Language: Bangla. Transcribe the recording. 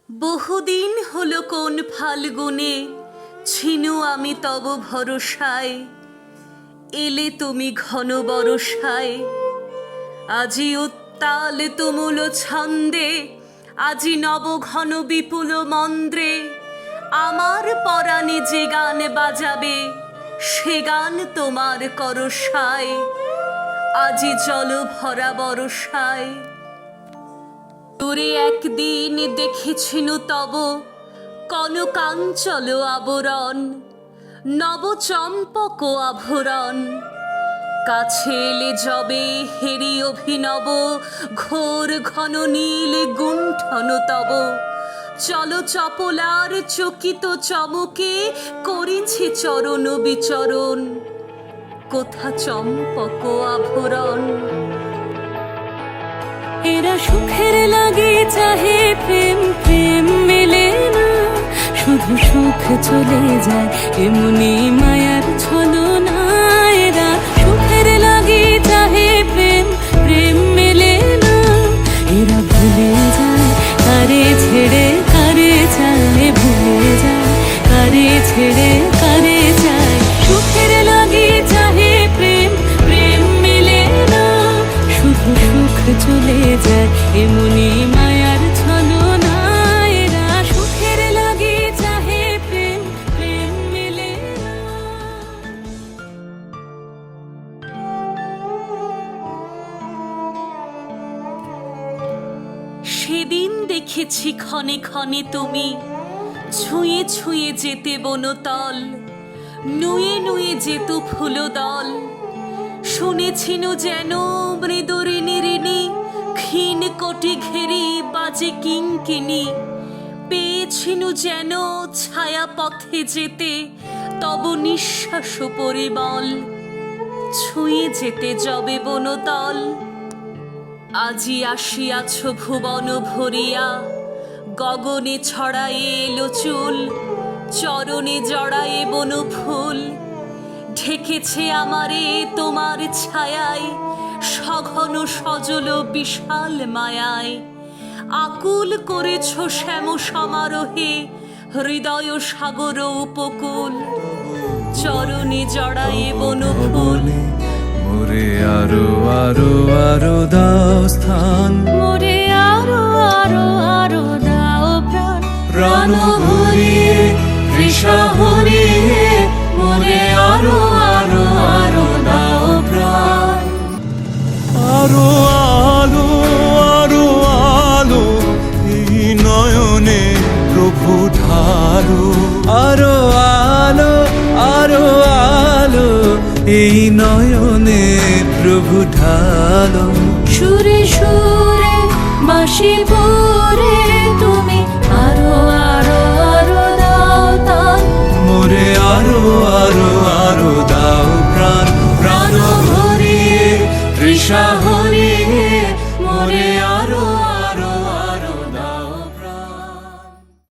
বহুদিন হলো কোন ফাল্গুনে ছিনু আমি তব ভরসায়, এলে তুমি ঘন বরষায়। আজি উত্তাল তুমুল ছন্দে, আজি নব ঘন বিপুল মন্দ্রে, আমার পরাণে যে গান বাজাবে সে গান তোমার করসায়। আজি জল ভরা বরষায়। দূরে একদিন দেখেছিনু তব কনকাঞ্চল আবরণ, নব চম্পক আভরণ। কাছে এলে যবে হেরি অভিনব, ঘোর ঘন নীল গুণ্ঠন তব। চল চপলার চকিত চমকে, করেছে চরণ বিচরণ। কোথা চম্পক আভরণ? এরা সুখের লাগে চাহে প্রেম, প্রেম মেলে না, শুধু সুখ চলে যায় এমনি মায়ার ছলনা। এরা সুখের লাগে চাহে প্রেম, প্রেম মেলে না, এরা ভুলে যায় কারে ছেড়ে কারে চায়, ভুলে যায় কারে ছেড়ে কারে চায়। সুখের লাগে চাহে প্রেম, প্রেম মেলে না, শুধু সুখ চলে যায় এমনি মায়ার ছলনা। এরা সুখের লাগে চাহে প্রেম, প্রেম মেলে না। সেদিন দেখেছি ক্ষণে ক্ষণে তুমি ছুঁয়ে ছুঁয়ে যেতে বনতল, নুয়ে নুয়ে যেত ফুলদল। শুনেছিনু যেন মৃদুরিণী ঋণী, ক্ষীণ কোটি ঘেরি বাজে কিঙ্কিণী। পেয়েছিনু যেন ছায়া পথে যেতে তব নিঃশ্বাস পরিমল, ছুঁয়ে যেতে যবে বনতল। আজি আসিয়াছ ভুবন ভরিয়া, গগনে ছড়ায়ে এলো চুল, চরণে জড়ায়ে বন ফুল। ঢেকেছে আমারে তোমার ছায়ায়, সঘন সজল বিশাল মায়ায়। আকুল করেছ শ্যাম সমারোহে, হৃদয় সাগর উপকূল। চরণে জড়ায়ে বন ফুল। মোরে আরো আরো আরো দাও স্থান, মোরে আরো আরো আরো দাও প্রাণ, প্রাণ ভরিয়ে তৃষা হরিয়ে। মোরে আরো আরো আরো দাও প্রাণ। আরো আলো আরো আলো এই নয়নে প্রভু ঢালো। আরো আলো আরো আলো এই নয়নে প্রভু ঢালো। সুরে সুরে বাঁশি পরে তুমি আরো আরো আরো দাও তান। মোরে আরো আরো